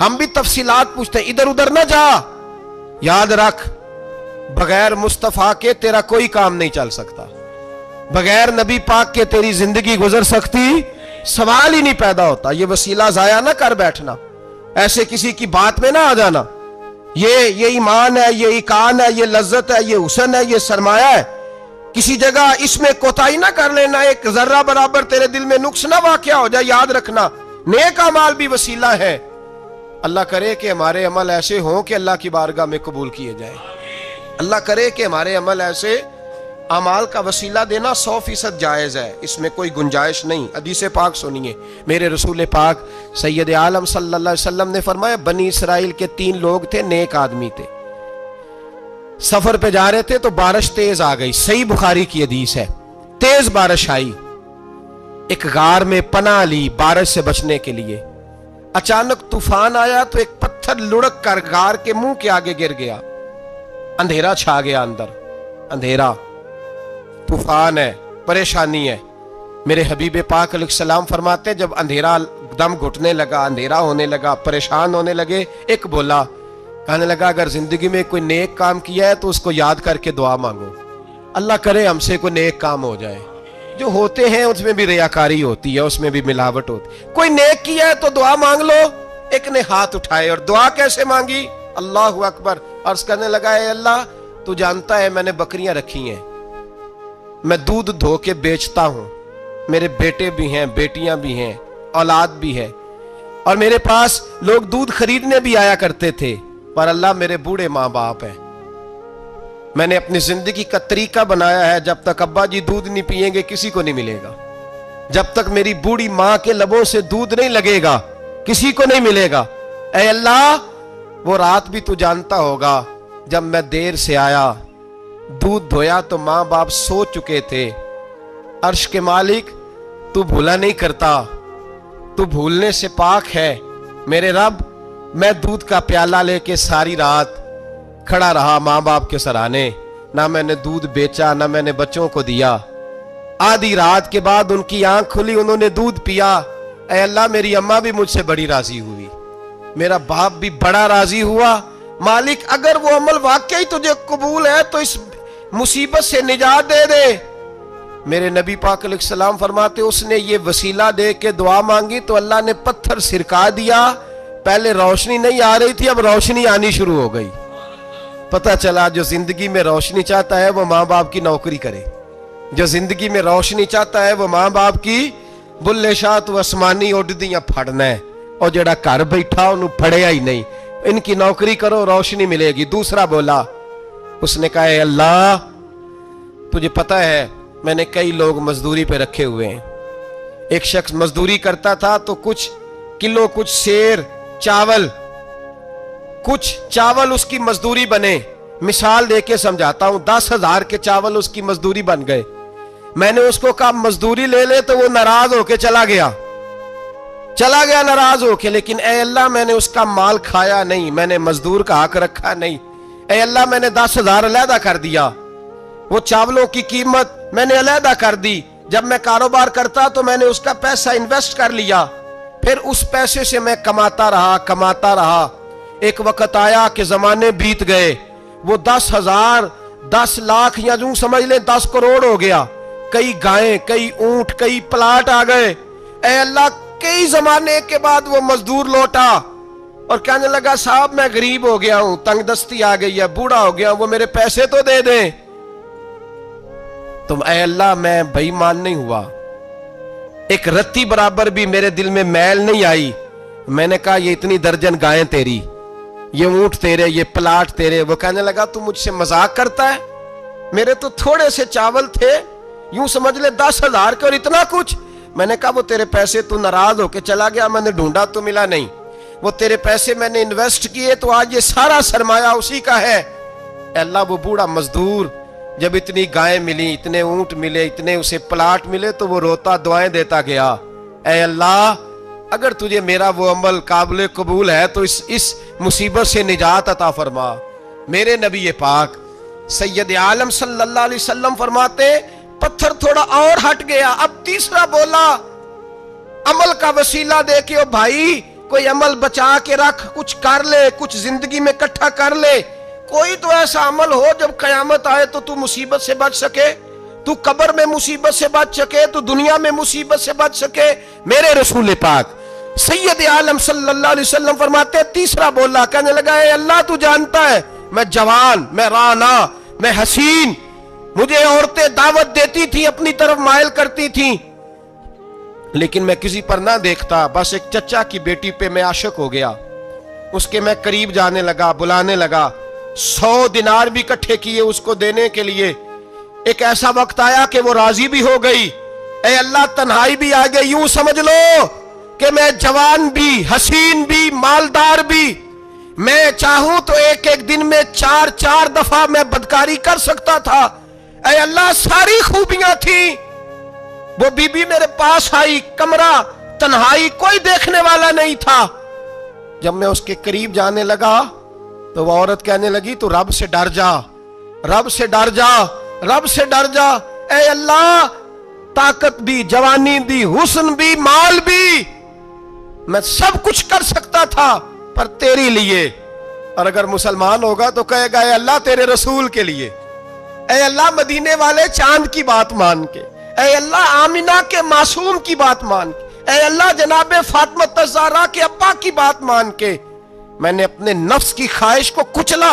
ہم بھی تفصیلات پوچھتے ہیں، ادھر ادھر نہ جا. یاد رکھ بغیر مصطفیٰ کے تیرا کوئی کام نہیں چل سکتا، بغیر نبی پاک کے تیری زندگی گزر سکتی سوال ہی نہیں پیدا ہوتا. یہ وسیلہ ضائع نہ کر بیٹھنا، ایسے کسی کی بات میں نہ آ جانا. یہ ایمان ہے، یہ ایقان ہے، یہ لذت ہے، یہ حسن ہے، یہ سرمایہ ہے. کسی جگہ اس میں کوتاہی نہ کر لینا، ایک ذرہ برابر تیرے دل میں نقص نہ واقع ہو جائے. یاد رکھنا نیک اعمال بھی وسیلہ ہے. اللہ کرے کہ ہمارے عمل ایسے ہوں کہ اللہ کی بارگاہ میں قبول کیے جائیں. اللہ کرے کہ ہمارے عمل ایسے اعمال کا وسیلہ دینا 100% جائز ہے، اس میں کوئی گنجائش نہیں. حدیث پاک سنیے، میرے رسول پاک سید عالم صلی اللہ علیہ وسلم نے فرمایا بنی اسرائیل کے 3 لوگ تھے، نیک آدمی تھے. سفر پہ جا رہے تھے تو بارش تیز آ گئی. صحیح بخاری کی حدیث ہے. تیز بارش آئی، ایک غار میں پناہ لی بارش سے بچنے کے لیے. اچانک طوفان آیا تو ایک پتھر لڑک کر غار کے منہ کے آگے گر گیا. اندھیرا چھا گیا اندر، اندھیرا، طوفان ہے، پریشانی ہے. میرے حبیب پاک علیہ السلام فرماتے جب اندھیرا دم گھٹنے لگا، اندھیرا ہونے لگا، پریشان ہونے لگے، ایک بولا، کہنے لگا اگر زندگی میں کوئی نیک کام کیا ہے تو اس کو یاد کر کے دعا مانگو. اللہ کرے ہم سے کوئی نیک کام ہو جائے. جو ہوتے ہیں اس میں بھی ریاکاری ہوتی ہے، اس میں بھی ملاوٹ ہوتی ہے. کوئی نیک کیا ہے تو دعا مانگ لو. ایک نے ہاتھ اٹھائے اور دعا کیسے مانگی؟ اللہ اکبر. عرض کرنے لگا اے اللہ تو جانتا ہے میں نے بکریاں رکھی ہیں، میں دودھ دھو کے بیچتا ہوں، میرے بیٹے بھی ہیں، بیٹیاں بھی ہیں، اولاد بھی ہے، اور میرے پاس لوگ دودھ خریدنے بھی آیا کرتے تھے، پر اللہ میرے بوڑھے ماں باپ ہیں. میں نے اپنی زندگی کا طریقہ بنایا ہے جب تک ابا جی دودھ نہیں پیئیں گے کسی کو نہیں ملے گا، جب تک میری بوڑھی ماں کے لبوں سے دودھ نہیں لگے گا کسی کو نہیں ملے گا. اے اللہ وہ رات بھی تو جانتا ہوگا جب میں دیر سے آیا، دودھ دھویا تو ماں باپ سو چکے تھے. عرش کے مالک تو بھولا نہیں کرتا، تو بھولنے سے پاک ہے. میرے رب میں دودھ کا پیالہ لے کے ساری رات کھڑا رہا ماں باپ کے سرانے، نہ میں نے دودھ بیچا نہ میں نے بچوں کو دیا. آدھی رات کے بعد ان کی آنکھ کھلی، انہوں نے دودھ پیا. اے اللہ میری اماں بھی مجھ سے بڑی راضی ہوئی، میرا باپ بھی بڑا راضی ہوا. مالک اگر وہ عمل واقعی تجھے قبول ہے تو اس مصیبت سے نجات دے دے. میرے نبی پاک علیہ السلام فرماتے اس نے یہ وسیلہ دے کے دعا مانگی تو اللہ نے پتھر سرکا دیا. پہلے روشنی نہیں آ رہی تھی، اب روشنی آنی شروع ہو گئی. پتہ چلا جو زندگی میں روشنی چاہتا ہے وہ ماں باپ کی نوکری کرے، جو زندگی میں روشنی چاہتا ہے وہ ماں باپ کی بلے شاہ تو آسمانی اڈدیاں پھڑنا ہے، اور جڑا گھر بیٹھا انہوں پھڑیا ہی نہیں. ان کی نوکری کرو روشنی ملے گی. دوسرا بولا، اس نے کہا اے اللہ تجھے پتہ ہے میں نے کئی لوگ مزدوری پہ رکھے ہوئے ہیں. ایک شخص مزدوری کرتا تھا تو کچھ کلو کچھ سیر چاول، کچھ چاول اس کی مزدوری بنے. مثال دے کے سمجھاتا ہوں، 10,000 کے چاول اس کی مزدوری بن گئے. میں نے اس کو کہا مزدوری لے لے تو وہ ناراض ہو کے چلا گیا ناراض ہو کے. لیکن اے اللہ میں نے اس کا مال کھایا نہیں، میں نے مزدور کا حق رکھا نہیں. اے اللہ میں نے 10,000 علیحدہ کر دیا، وہ چاولوں کی قیمت میں نے علیحدہ کر دی. جب میں کاروبار کرتا تو میں نے اس کا پیسہ انویسٹ کر لیا، پھر اس پیسے سے میں کماتا رہا. ایک وقت آیا کہ زمانے بیت گئے، وہ 10,000 10 لاکھ یا یوں سمجھ لیں 10 کروڑ ہو گیا. کئی گائیں، کئی اونٹ، کئی پلاٹ آ گئے. اے اللہ کئی زمانے کے بعد وہ مزدور لوٹا اور کہنے لگا صاحب میں غریب ہو گیا ہوں، تنگ دستی آ گئی ہے، بوڑھا ہو گیا ہوں، وہ میرے پیسے تو دے دیں. تم اے اللہ میں بے ایمان نہیں ہوا، ایک رتی برابر بھی میرے دل میں میل نہیں آئی. میں نے کہا یہ اتنی درجن گائیں تیری، یہ اونٹ تیرے، یہ پلاٹ تیرے. وہ کہنے لگا تو مجھ سے مذاق کرتا ہے، میرے تو تھوڑے سے چاول تھے، یوں سمجھ لے 10,000 کے اور اتنا کچھ. میں نے کہا وہ تیرے پیسے تو ناراض ہو کے چلا گیا، میں نے ڈھونڈا تو ملا نہیں. وہ تیرے پیسے میں نے انویسٹ کیے تو آج یہ سارا سرمایہ اسی کا ہے. اے اللہ وہ بوڑھا مزدور جب اتنی گائیں ملی، اتنے اونٹ ملے، اتنے اسے پلاٹ ملے تو وہ روتا دعائیں دیتا گیا. اے اللہ اگر تجھے میرا وہ عمل قابل قبول ہے تو اس مصیبت سے نجات عطا فرما. میرے نبی پاک سید عالم صلی اللہ علیہ وسلم فرماتے پتھر تھوڑا اور ہٹ گیا. اب تیسرا بولا عمل کا وسیلہ دے کے، او بھائی کوئی عمل بچا کے رکھ, کچھ کر لے, کچھ زندگی میں اکٹھا کر لے. کوئی تو ایسا عمل ہو جب قیامت آئے تو مصیبت سے بچ سکے, تو قبر میں مصیبت سے بچ سکے, تو دنیا میں مصیبت سے بچ سکے. میرے رسول پاک سید عالم صلی اللہ علیہ وسلم فرماتے ہیں, تیسرا بولا, کہنے لگا اے اللہ تو جانتا ہے میں جوان, میں رانا, میں حسین, مجھے عورتیں دعوت دیتی تھی, اپنی طرف مائل کرتی تھیں, لیکن میں کسی پر نہ دیکھتا. بس ایک چچا کی بیٹی پہ میں عاشق ہو گیا, اس کے میں قریب جانے لگا, بلانے لگا, 100 دینار بھی اکٹھے کیے اس کو دینے کے لیے. ایک ایسا وقت آیا کہ وہ راضی بھی ہو گئی. اے اللہ تنہائی بھی آ گئی. یوں سمجھ لو کہ میں جوان بھی, حسین بھی, مالدار بھی, میں چاہوں تو ایک ایک دن میں 4 دفعہ میں بدکاری کر سکتا تھا. اے اللہ ساری خوبیاں تھیں. وہ بی بی میرے پاس آئی, کمرہ, تنہائی, کوئی دیکھنے والا نہیں تھا. جب میں اس کے قریب جانے لگا تو وہ عورت کہنے لگی تو رب سے ڈر جا, رب سے ڈر جا, رب سے ڈر جا. اے اللہ طاقت بھی, جوانی بھی, حسن بھی, مال بھی, میں سب کچھ کر سکتا تھا پر تیری لیے. اور اگر مسلمان ہوگا تو کہے گا اے اللہ تیرے رسول کے لیے, اے اللہ مدینے والے چاند کی بات مان کے, اے اللہ آمینہ کے معصوم کی بات مان کے, اے اللہ جناب فاطمہ الزہرا کے ابا کی بات مان کے میں نے اپنے نفس کی خواہش کو کچلا,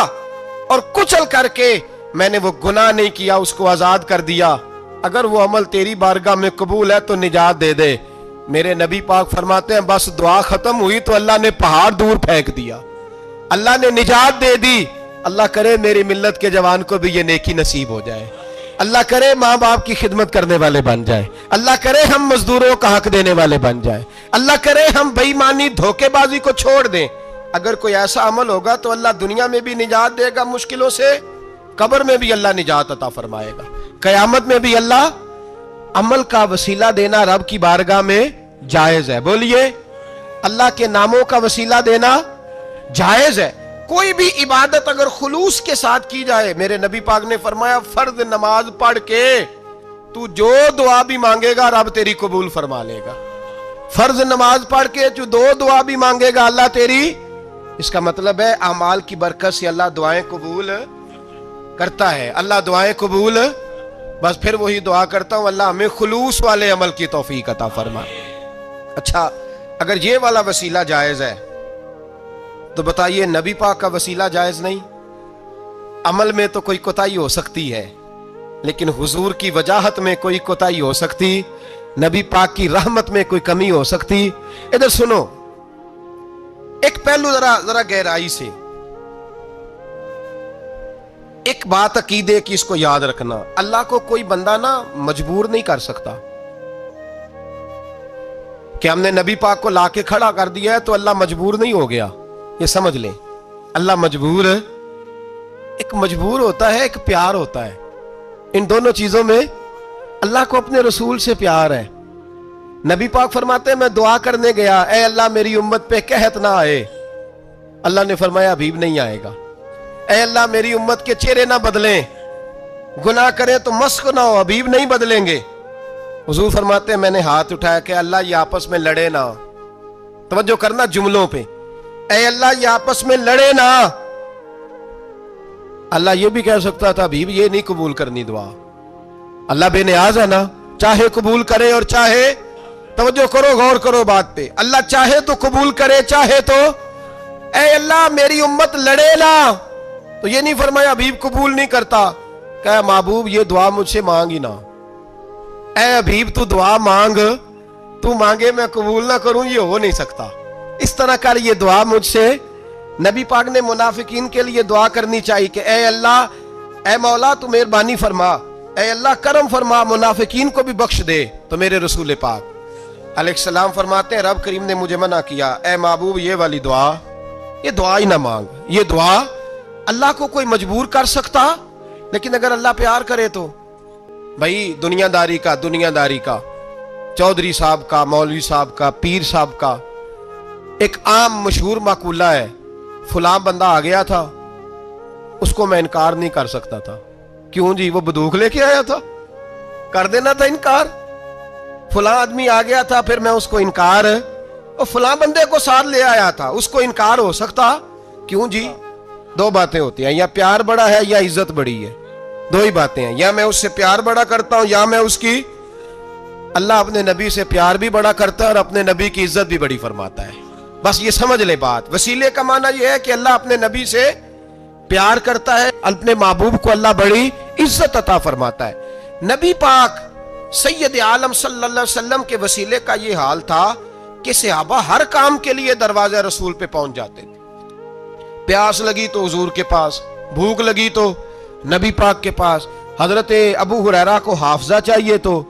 اور کچل کر کے میں نے وہ گناہ نہیں کیا, اس کو آزاد کر دیا. اگر وہ عمل تیری بارگاہ میں قبول ہے تو نجات دے دے. میرے نبی پاک فرماتے ہیں بس دعا ختم ہوئی تو اللہ نے پہاڑ دور پھینک دیا, اللہ نے نجات دے دی. اللہ کرے میری ملت کے جوان کو بھی یہ نیکی نصیب ہو جائے. اللہ کرے ماں باپ کی خدمت کرنے والے بن جائے. اللہ کرے ہم مزدوروں کا حق دینے والے بن جائے. اللہ کرے ہم بے ایمانی, دھوکے بازی کو چھوڑ دیں. اگر کوئی ایسا عمل ہوگا تو اللہ دنیا میں بھی نجات دے گا مشکلوں سے, قبر میں بھی اللہ نجات عطا فرمائے گا, قیامت میں بھی اللہ. عمل کا وسیلہ دینا رب کی بارگاہ میں جائز ہے. بولیے اللہ کے ناموں کا وسیلہ دینا جائز ہے. کوئی بھی عبادت اگر خلوص کے ساتھ کی جائے, میرے نبی پاک نے فرمایا فرض نماز پڑھ کے تو جو دعا بھی مانگے گا رب تیری قبول فرما لے گا. فرض نماز پڑھ کے جو 2 دعا بھی مانگے گا اللہ تیری. اس کا مطلب ہے اعمال کی برکت سے اللہ دعائیں قبول کرتا ہے. اللہ دعائیں قبول, بس پھر وہی دعا کرتا ہوں اللہ ہمیں خلوص والے عمل کی توفیق عطا فرما. اچھا اگر یہ والا وسیلہ جائز ہے تو بتائیے نبی پاک کا وسیلہ جائز نہیں؟ عمل میں تو کوئی کوتاہی ہو سکتی ہے, لیکن حضور کی وجاہت میں کوئی کوتاہی ہو سکتی, نبی پاک کی رحمت میں کوئی کمی ہو سکتی. ادھر سنو ایک پہلو ذرا گہرائی سے, ایک بات عقیدے کی اس کو یاد رکھنا, اللہ کو کوئی بندہ نا مجبور نہیں کر سکتا کہ ہم نے نبی پاک کو لا کے کھڑا کر دیا ہے تو اللہ مجبور نہیں ہو گیا. یہ سمجھ لیں اللہ مجبور, ایک مجبور ہوتا ہے, ایک پیار ہوتا ہے. ان دونوں چیزوں میں اللہ کو اپنے رسول سے پیار ہے. نبی پاک فرماتے ہیں میں دعا کرنے گیا, اے اللہ میری امت پہ قحط نہ آئے. اللہ نے فرمایا حبیب نہیں آئے گا. اے اللہ میری امت کے چہرے نہ بدلیں, گناہ کریں تو مسخ نہ ہو, حبیب نہیں بدلیں گے. حضور فرماتے ہیں میں نے ہاتھ اٹھایا کہ اللہ یہ آپس میں لڑے نہ. توجہ کرنا جملوں پہ, اے اللہ یہ آپس میں لڑے نہ. اللہ یہ بھی کہہ سکتا تھا حبیب یہ نہیں قبول کرنی دعا. اللہ بے نیاز ہے نا, چاہے قبول کرے اور چاہے, توجہ کرو غور کرو بات پہ, اللہ چاہے تو قبول کرے چاہے تو. اے اللہ میری امت لڑے نہ, تو یہ نہیں فرمایا حبیب قبول نہیں کرتا. کہا محبوب یہ دعا مجھ سے مانگ ہی نہ. اے حبیب تو دعا مانگ, تو مانگے میں قبول نہ کروں, یہ ہو نہیں سکتا. اس طرح کر یہ دعا مجھ سے. نبی پاک نے منافقین کے لیے دعا کرنی چاہیے کہ اے اللہ, اے مولا تو مہربانی فرما, اے اللہ کرم فرما, منافقین کو بھی بخش دے. تو میرے رسول پاک علیہ السلام فرماتے ہیں رب کریم نے مجھے منع کیا, اے محبوب یہ والی دعا, یہ دعا ہی نہ مانگ. یہ دعا اللہ کو کوئی مجبور کر سکتا, لیکن اگر اللہ پیار کرے تو. بھائی دنیا داری کا چودھری صاحب کا, مولوی صاحب کا, پیر صاحب کا ایک عام مشہور مقولہ ہے, فلاں بندہ آ گیا تھا اس کو میں انکار نہیں کر سکتا تھا. کیوں جی وہ بندوق لے کے آیا تھا, کر دینا تھا انکار. فلاں آدمی آ گیا تھا پھر میں اس کو انکار اور فلاں بندے کو ساتھ لے آیا تھا، اس کو انکار ہو سکتا؟ کیوں جی؟ دو باتیں ہوتی ہیں، یا پیار بڑا ہے یا عزت بڑی ہے، دو ہی باتیں ہیں، یا میں اس سے پیار بڑا کرتا ہوں یا میں اس کی۔ اللہ اپنے نبی سے پیار بھی بڑا کرتا ہے اور اپنے نبی کی عزت بھی بڑی فرماتا ہے۔ بس یہ سمجھ لے بات۔ وسیلے کا معنی یہ ہے کہ اللہ اپنے نبی سے پیار کرتا ہے، اپنے محبوب کو اللہ بڑی عزت عطا فرماتا ہے۔ نبی پاک سید عالم صلی اللہ علیہ وسلم کے وسیلے کا یہ حال تھا کہ صحابہ ہر کام کے لیے دروازہ رسول پہ پہنچ جاتے تھے۔ پیاس لگی تو حضور کے پاس، بھوک لگی تو نبی پاک کے پاس، حضرت ابو ہریرہ کو حافظہ چاہیے تو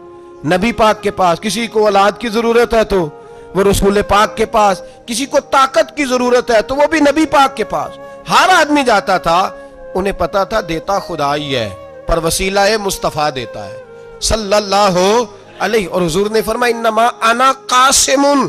نبی پاک کے پاس، کسی کو اولاد کی ضرورت ہے تو وہ رسول پاک کے پاس، کسی کو طاقت کی ضرورت ہے تو وہ بھی نبی پاک کے پاس۔ ہر آدمی جاتا تھا، انہیں پتا تھا دیتا خدا ہی ہے پر وسیلہ مصطفیٰ دیتا ہے صلی اللہ علیہ۔ اور حضور نے فرمایا انما انا قاسم،